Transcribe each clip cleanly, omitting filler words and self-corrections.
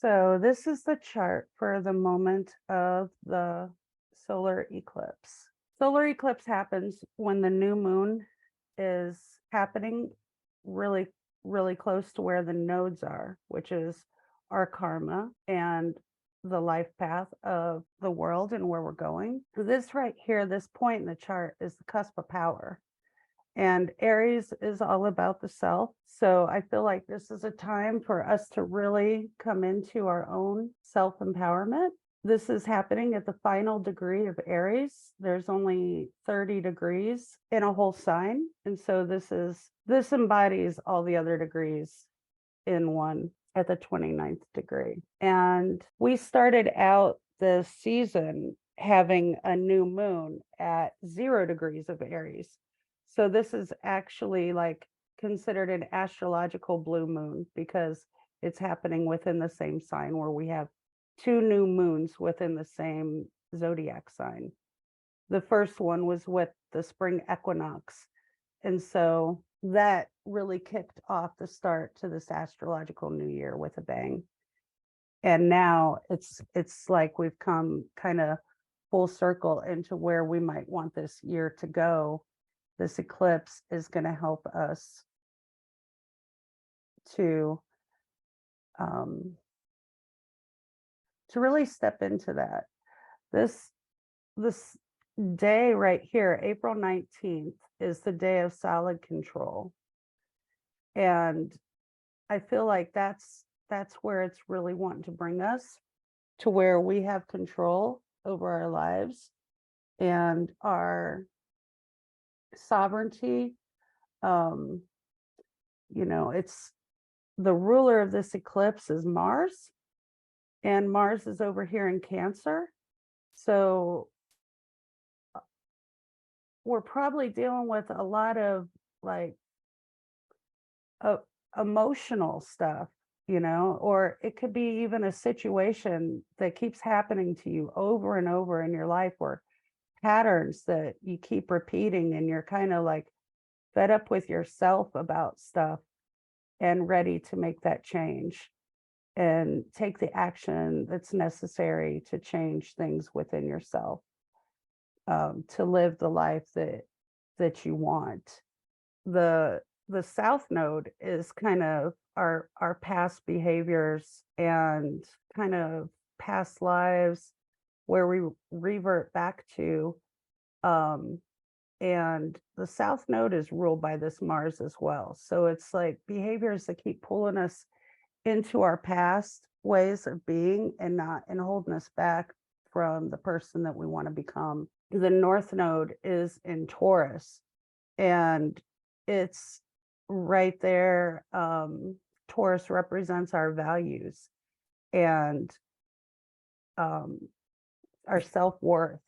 So this is the chart for the moment of the solar eclipse. Solar eclipse happens when the new moon is happening really, really close to where the nodes are, which is our karma and the life path of the world and where we're going. This right here, this point in the chart is the cusp of power. And Aries is all about the self. So I feel like this is a time for us to really come into our own self empowerment. This is happening at the final degree of Aries. There's only 30 degrees in a whole sign. And so this embodies all the other degrees in one at the 29th degree. And we started out this season having a new moon at 0 degrees of Aries. So this is actually like considered an astrological blue moon because it's happening within the same sign where we have two new moons within the same zodiac sign. The first one was with the spring equinox. And so that really kicked off the start to this astrological new year with a bang. And now it's like we've come kind of full circle into where we might want this year to go. This eclipse is going to help us to really step into that. This day right here, April 19th, is the day of solid control. And I feel like that's where it's really wanting to bring us to where we have control over our lives and our sovereignty. It's the ruler of this eclipse is Mars, and Mars is over here in Cancer. So we're probably dealing with a lot of like emotional stuff, or it could be even a situation that keeps happening to you over and over in your life, or patterns that you keep repeating, and you're kind of like fed up with yourself about stuff and ready to make that change and take the action that's necessary to change things within yourself, to live the life that you want. The South Node is kind of our past behaviors and kind of past lives where we revert back to. And the South Node is ruled by this Mars as well. So it's like behaviors that keep pulling us into our past ways of being and holding us back from the person that we want to become. The North Node is in Taurus, and it's right there. Taurus represents our values and our self-worth.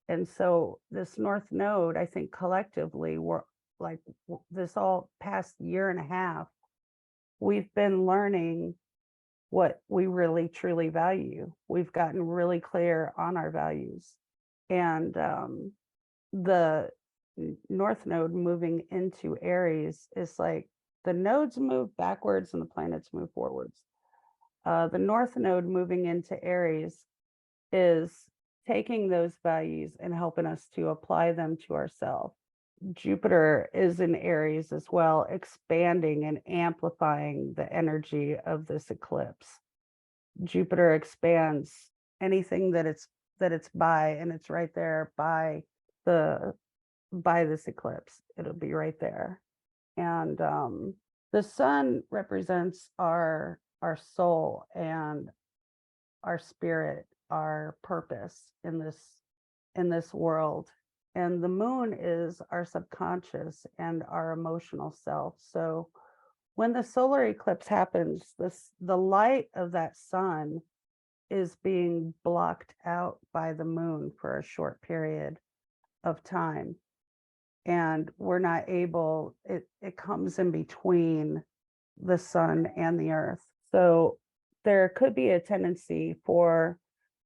And so this North Node, I think collectively, we're like this all past year and a half, we've been learning what we really truly value. We've gotten really clear on our values. And the North Node moving into Aries is like the nodes move backwards and the planets move forwards. The North Node moving into Aries is taking those values and helping us to apply them to ourselves. Jupiter is in Aries as well, expanding and amplifying the energy of this eclipse. Jupiter expands anything that it's by, and it's right there by this eclipse. It'll be right there. And the sun represents our soul and our spirit, our purpose in this world. And the moon is our subconscious and our emotional self. So when the solar eclipse happens, the light of that sun is being blocked out by the moon for a short period of time. And we're not able, it comes in between the sun and the earth. So there could be a tendency for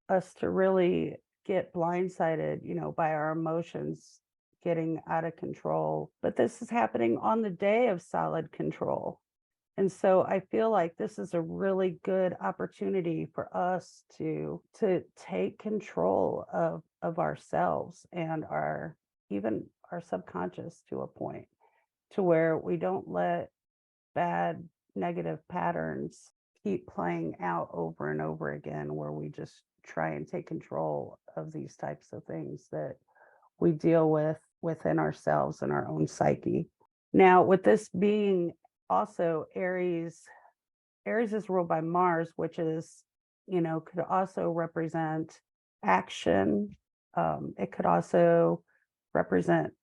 us to really get blindsided, by our emotions getting out of control. But this is happening on the day of solid control. And so I feel like this is a really good opportunity for us to take control of ourselves and our even our subconscious to a point to where we don't let bad negative patterns keep playing out over and over again, where we just try and take control of these types of things that we deal with within ourselves and our own psyche. Now, with this being also Aries, Aries is ruled by Mars, which is, could also represent action. It could also represent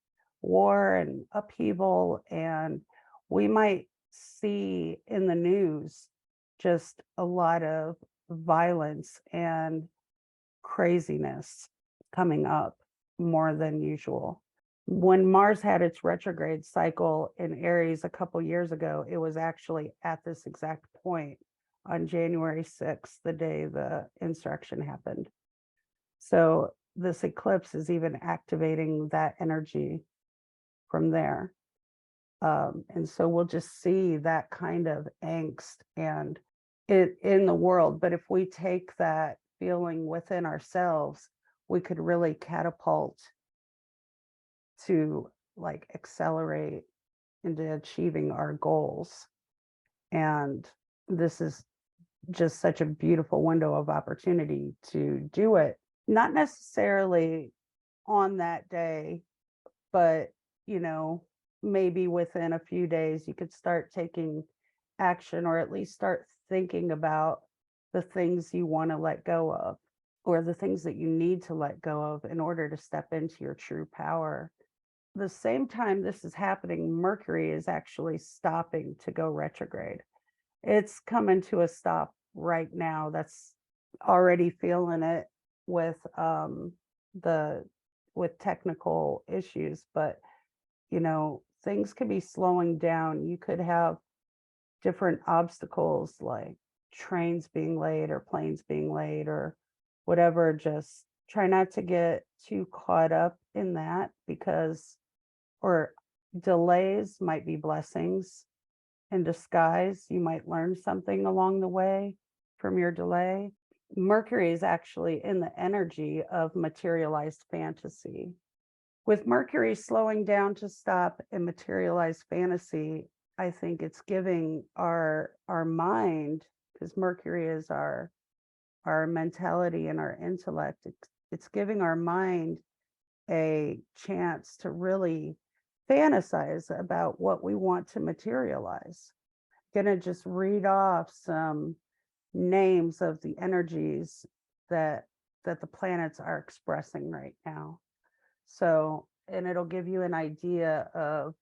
war and upheaval. And we might see in the news just a lot of violence and craziness coming up more than usual. When Mars had its retrograde cycle in Aries a couple years ago, it was actually at this exact point on January 6th, the day the insurrection happened. So this eclipse is even activating that energy from there. And so we'll just see that kind of angst and it in the world. But if we take that feeling within ourselves, we could really catapult to like accelerate into achieving our goals. And this is just such a beautiful window of opportunity to do it. Not necessarily on that day, but maybe within a few days you could start taking action or at least start thinking about the things you want to let go of or the things that you need to let go of in order to step into your true power. The same time this is happening, Mercury is actually stopping to go retrograde. It's coming to a stop right now. That's already feeling it with the with technical issues, but things could be slowing down. You could have different obstacles like trains being late or planes being late or whatever. Just try not to get too caught up in that because, or delays might be blessings in disguise. You might learn something along the way from your delay. Mercury is actually in the energy of materialized fantasy. With Mercury slowing down to stop and materialize fantasy, I think it's giving our mind, because Mercury is our mentality and our intellect, it's giving our mind a chance to really fantasize about what we want to materialize. Gonna just read off some names of the energies that the planets are expressing right now. So, and it'll give you an idea of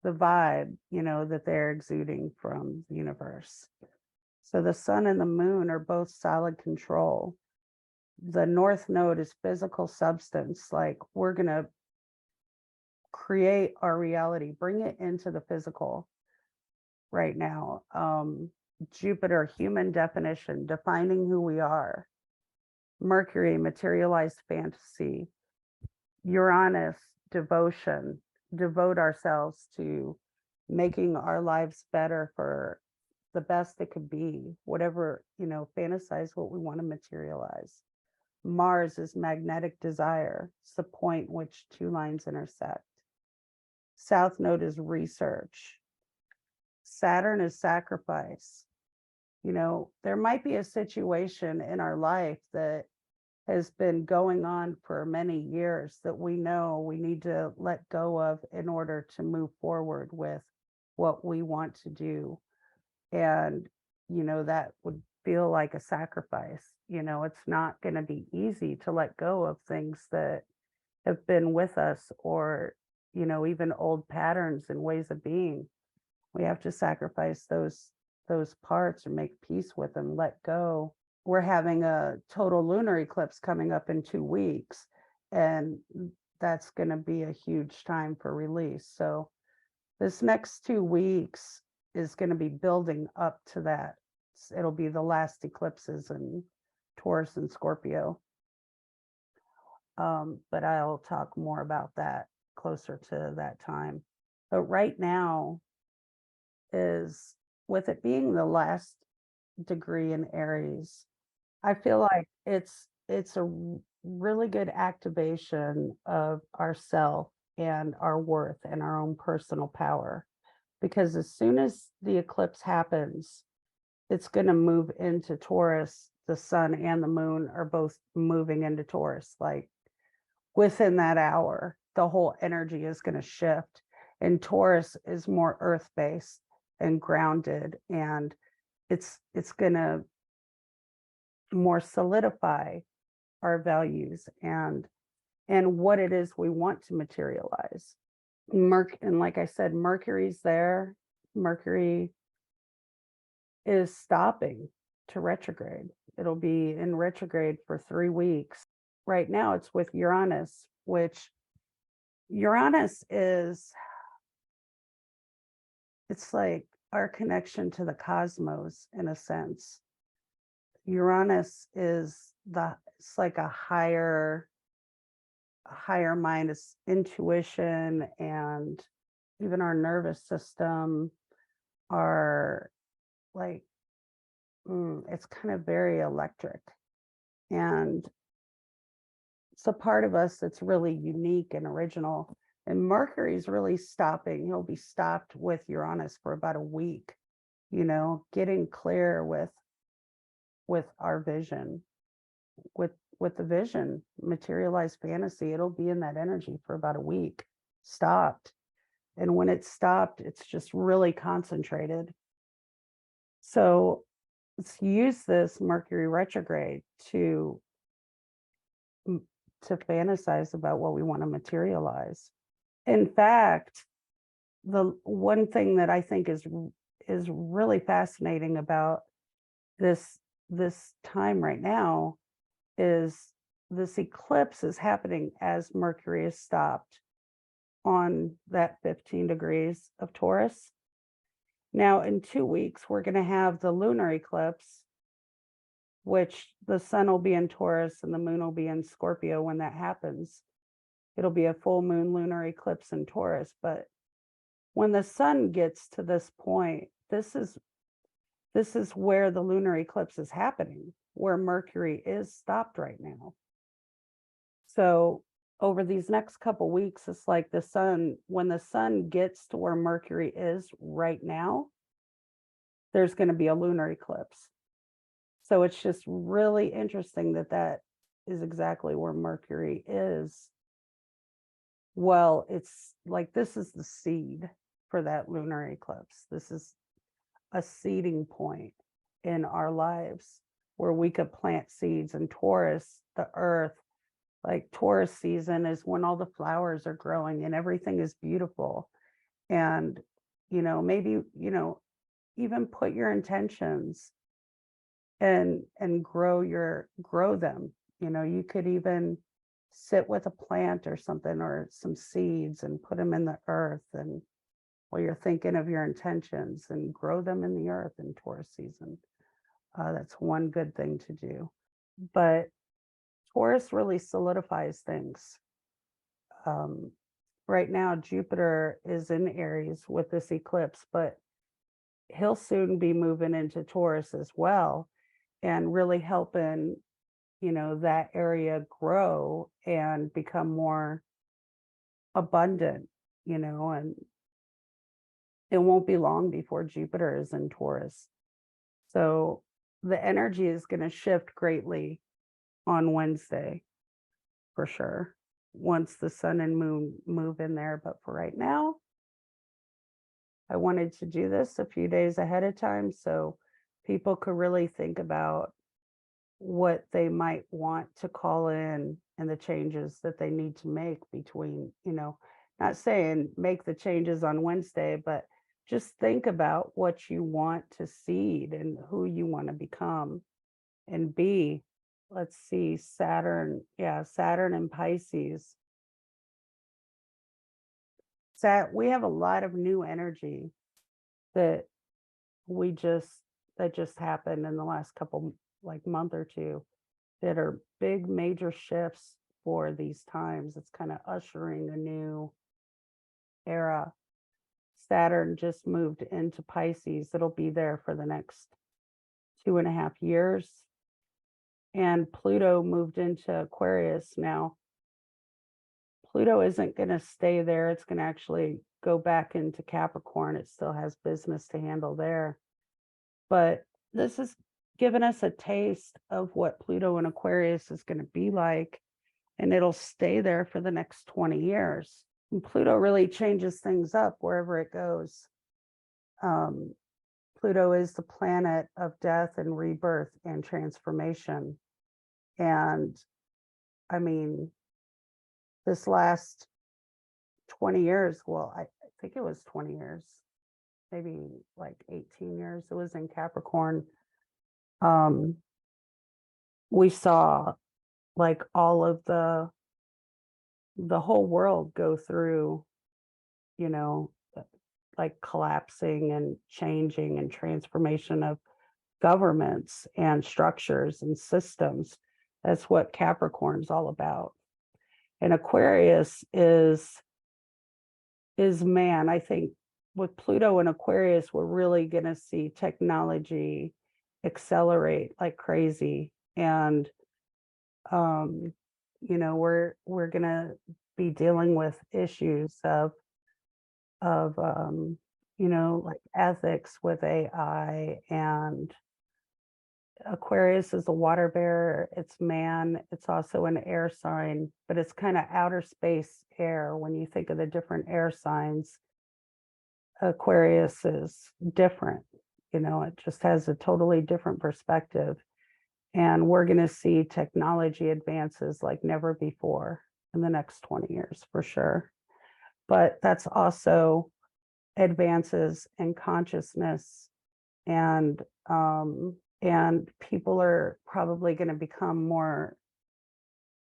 the vibe, that they're exuding from the universe. So the sun and the moon are both solid control. The north node is physical substance, like we're going to create our reality, bring it into the physical right now. Jupiter, human definition, defining who we are. Mercury, materialized fantasy. Uranus, devotion, devote ourselves to making our lives better for the best it could be, whatever, fantasize what we want to materialize. Mars is magnetic desire. It's the point which two lines intersect. South node is research. Saturn is sacrifice. There might be a situation in our life that has been going on for many years that we know we need to let go of in order to move forward with what we want to do. And, that would feel like a sacrifice. It's not going to be easy to let go of things that have been with us or, even old patterns and ways of being. We have to sacrifice those parts or make peace with them, let go. We're having a total lunar eclipse coming up in 2 weeks, and that's going to be a huge time for release. So this next 2 weeks is going to be building up to that. It'll be the last eclipses in Taurus and Scorpio. But I'll talk more about that closer to that time. But right now is with it being the last degree in Aries, I feel like it's a really good activation of ourself and our worth and our own personal power. Because as soon as the eclipse happens, it's going to move into Taurus. The sun and the moon are both moving into Taurus. Like within that hour, the whole energy is going to shift. And Taurus is more earth based and grounded, and it's going to more solidify our values and what it is we want to materialize. And like I said, Mercury's there. Mercury is stopping to retrograde. It'll be in retrograde for 3 weeks. Right now, it's with Uranus, which Uranus is, it's like our connection to the cosmos in a sense. Uranus is it's like a higher mind, is intuition, and even our nervous system are like it's kind of very electric, and it's a part of us that's really unique and original. And Mercury's really stopping. He'll be stopped with Uranus for about a week, getting clear with our vision, with the vision, materialized fantasy. It'll be in that energy for about a week, stopped. And when it's stopped, it's just really concentrated. So let's use this Mercury retrograde to fantasize about what we want to materialize. In fact, the one thing that I think is really fascinating about this time right now is this eclipse is happening as Mercury is stopped on that 15 degrees of Taurus. Now, in 2 weeks, we're going to have the lunar eclipse, which the sun will be in Taurus and the moon will be in Scorpio when that happens. It'll be a full moon lunar eclipse in Taurus. But when the sun gets to this point, this is where the lunar eclipse is happening, where Mercury is stopped right now. So over these next couple weeks, it's like when the sun gets to where Mercury is right now, there's going to be a lunar eclipse. So it's just really interesting that is exactly where Mercury is. Well, it's like this is the seed for that lunar eclipse. This is a seeding point in our lives where we could plant seeds. And Taurus, the earth, like Taurus season is when all the flowers are growing and everything is beautiful. And, maybe, even put your intentions and grow them. You could even sit with a plant or something or some seeds and put them in the earth, and while you're thinking of your intentions, and grow them in the earth in Taurus season. That's one good thing to do. But Taurus really solidifies things. Right now, Jupiter is in Aries with this eclipse, but he'll soon be moving into Taurus as well, and really helping, that area grow and become more abundant, and it won't be long before Jupiter is in Taurus. So the energy is going to shift greatly on Wednesday for sure, once the sun and moon move in there. But for right now, I wanted to do this a few days ahead of time so people could really think about what they might want to call in and the changes that they need to make between, not saying make the changes on Wednesday, but just think about what you want to seed and who you want to become and be. Let's see, Saturn and Pisces. We have a lot of new energy that just happened in the last couple, like month or two, that are big major shifts for these times. It's kind of ushering a new era. Saturn just moved into Pisces. It'll be there for the next 2.5 years. And Pluto moved into Aquarius. Now, Pluto isn't going to stay there. It's going to actually go back into Capricorn. It still has business to handle there. But this has given us a taste of what Pluto in Aquarius is going to be like, and it'll stay there for the next 20 years. And Pluto really changes things up wherever it goes. Pluto is the planet of death and rebirth and transformation. And I mean, this last 20 years, well, I think it was 20 years, maybe like 18 years, it was in Capricorn. We saw like all of the whole world go through, you know, like collapsing and changing and transformation of governments and structures and systems. That's what Capricorn's all about. And Aquarius is man. I think with Pluto and Aquarius, we're really going to see technology accelerate like crazy. And you know, we're going to be dealing with issues of you know, like ethics with AI. And Aquarius is a water bearer. It's man. It's also an air sign, but it's kind of outer space air. When you think of the different air signs, Aquarius is different. You know, it just has a totally different perspective. And we're going to see technology advances like never before in the next 20 years for sure. But that's also advances in consciousness, and people are probably going to become more,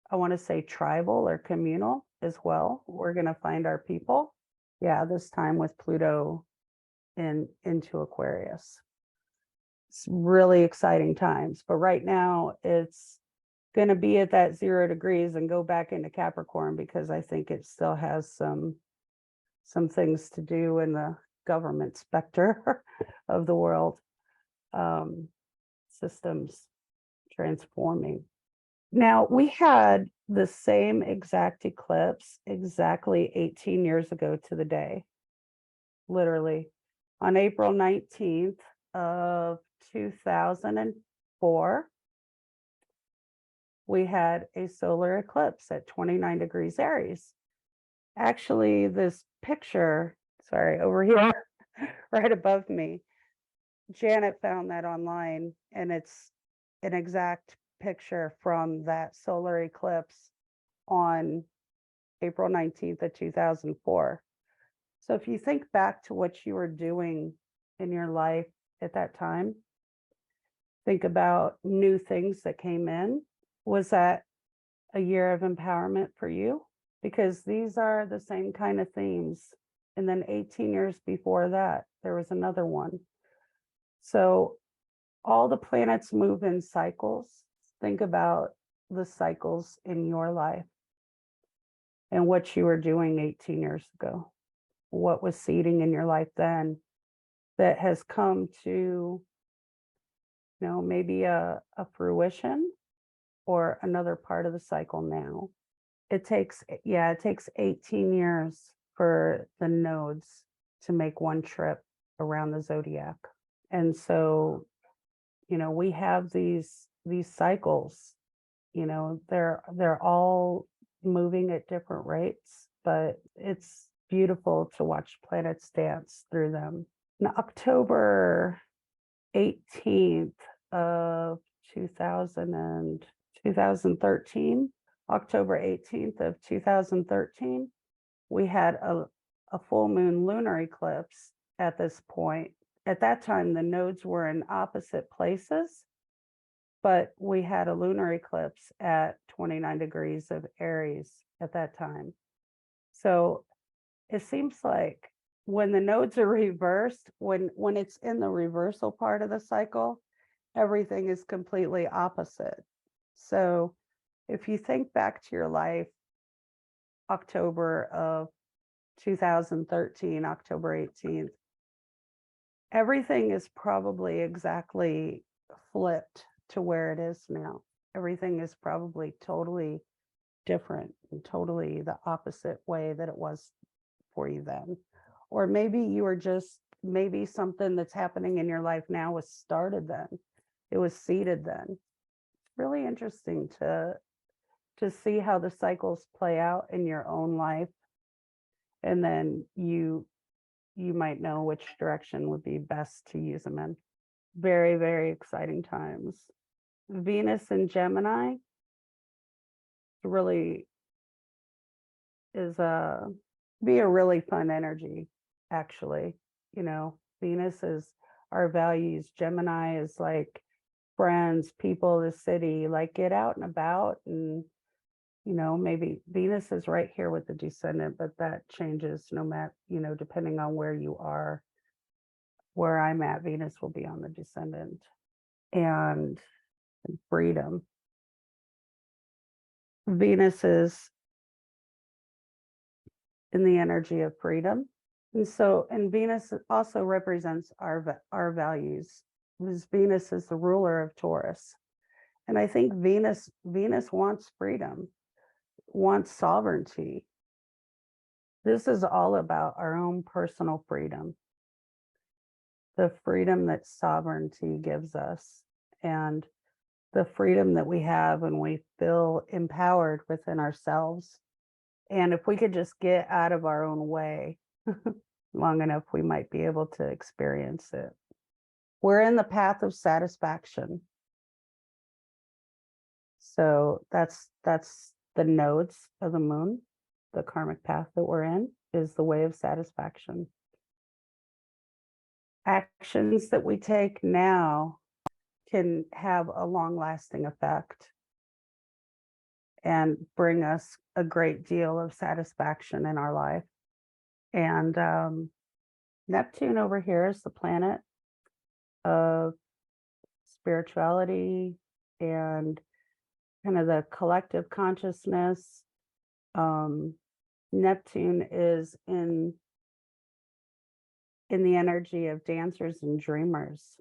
I want to say, tribal or communal as well. We're going to find our people. Yeah, this time with Pluto into Aquarius. It's really exciting times, but right now it's going to be at that 0 degrees and go back into Capricorn, because I think it still has some things to do in the government specter of the world. Systems transforming. Now, we had the same exact eclipse exactly 18 years ago to the day, literally on April 19th of 2004. We had a solar eclipse at 29 degrees Aries. Actually, this picture, sorry, over here, right above me, Janet found that online, and it's an exact picture from that solar eclipse on April 19th of 2004. So if you think back to what you were doing in your life at that time, think about new things that came in. Was that a year of empowerment for you? Because these are the same kind of themes. And then 18 years before that, there was another one. So all the planets move in cycles. Think about the cycles in your life and what you were doing 18 years ago. What was seeding in your life then that has come to, you know, maybe a fruition or another part of the cycle now. It takes 18 years for the nodes to make one trip around the zodiac. And so, you know, we have these cycles, you know, they're all moving at different rates, but it's beautiful to watch planets dance through them. In October 18th of 2013, October 18th of 2013, we had a full moon lunar eclipse at this point. At that time, the nodes were in opposite places, but we had a lunar eclipse at 29 degrees of Aries at that time. So it seems like when the nodes are reversed, when it's in the reversal part of the cycle, everything is completely opposite. So if you think back to your life, October of 2013, October 18th, everything is probably exactly flipped to where it is now. Everything is probably totally different and totally the opposite way that it was for you then. Or maybe you were just, maybe something that's happening in your life now was started then. It was seeded then. It's really interesting to see how the cycles play out in your own life. And then you might know which direction would be best to use them in. Very, very exciting times. Venus in Gemini really is be a really fun energy, actually. You know, Venus is our values. Gemini is like friends, people, the city, like get out and about. And, you know, maybe Venus is right here with the descendant, but that changes no matter, you know, depending on where you are. Where I'm at, Venus will be on the descendant. And freedom. Venus is in the energy of freedom. And so, and Venus also represents our values, because Venus is the ruler of Taurus. And I think Venus wants freedom, wants sovereignty. This is all about our own personal freedom, the freedom that sovereignty gives us, and the freedom that we have when we feel empowered within ourselves. And if we could just get out of our own way long enough, we might be able to experience it. We're in the path of satisfaction. So that's the nodes of the moon. The karmic path that we're in is the way of satisfaction. Actions that we take now can have a long-lasting effect and bring us a great deal of satisfaction in our life. And Neptune over here is the planet of spirituality and kind of the collective consciousness. Neptune is in the energy of dancers and dreamers,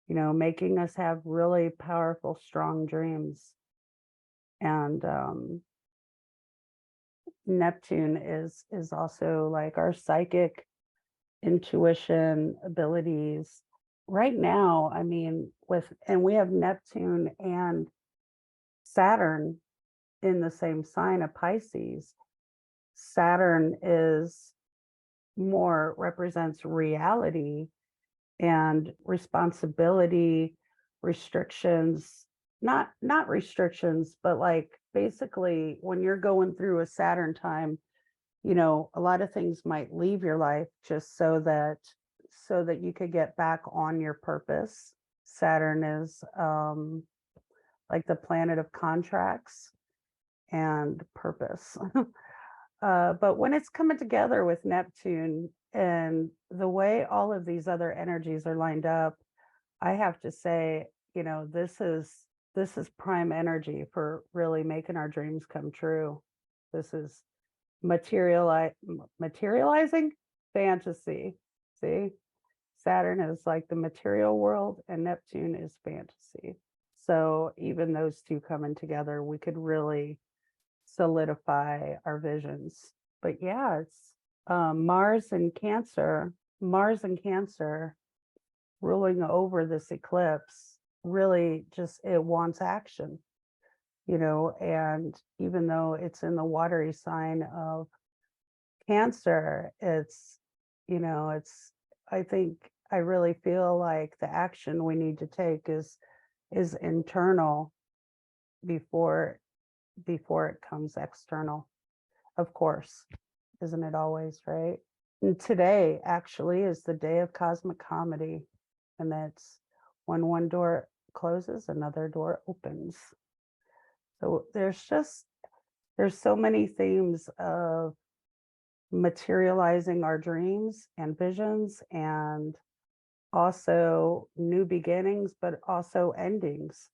you know, making us have really powerful, strong dreams. And Neptune is also like our psychic intuition abilities. Right now, I mean, and we have Neptune and Saturn in the same sign of Pisces. Saturn is more represents reality and responsibility, restrictions, not restrictions, but like basically when you're going through a Saturn time, you know, a lot of things might leave your life just so that you could get back on your purpose. Saturn is like the planet of contracts and purpose. But when it's coming together with Neptune and the way all of these other energies are lined up, I have to say, you know, this is prime energy for really making our dreams come true. This is materializing fantasy. See, Saturn is like the material world and Neptune is fantasy. So even those two coming together, we could really solidify our visions. But yeah, it's Mars and Cancer ruling over this eclipse really just, it wants action, you know. And even though it's in the watery sign of Cancer, it's, you know, it's, I think I really feel like the action we need to take is internal before it comes external. Of course, isn't it always, right? And today actually is the day of cosmic comedy, and that's when one door closes, another door opens. So there's so many themes of materializing our dreams and visions, and also new beginnings, but also endings.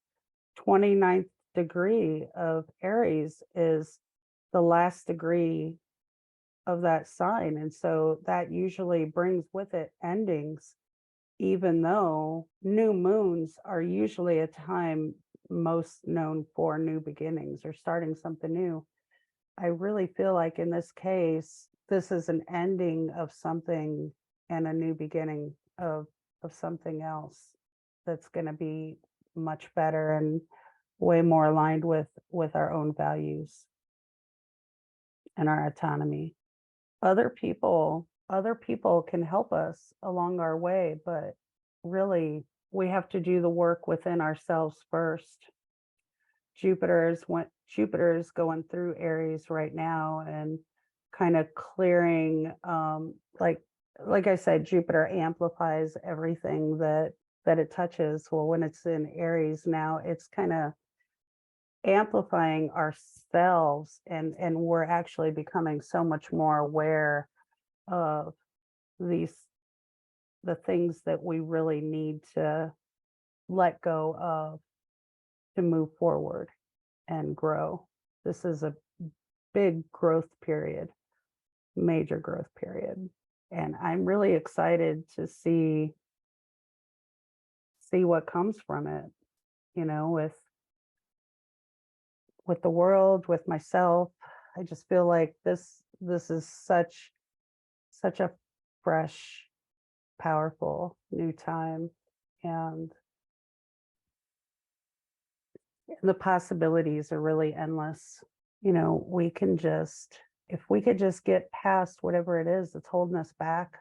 29th degree of Aries is the last degree of that sign. And so that usually brings with it endings, even though new moons are usually a time most known for new beginnings or starting something new. I really feel like in this case, this is an ending of something and a new beginning of something else that's going to be much better and way more aligned with our own values and our autonomy. Other people can help us along our way, but really we have to do the work within ourselves first. Jupiter's going through Aries right now and kind of clearing, like I said, Jupiter amplifies everything that it touches. Well, when it's in Aries now, it's kind of amplifying ourselves, and we're actually becoming so much more aware of these the things that we really need to let go of to move forward and grow. This is a big growth period, major growth period. And I'm really excited to see what comes from it, with the world, with myself. I just feel like this is such a fresh, powerful new time. And the possibilities are really endless. We can just, if we could just get past whatever it is that's holding us back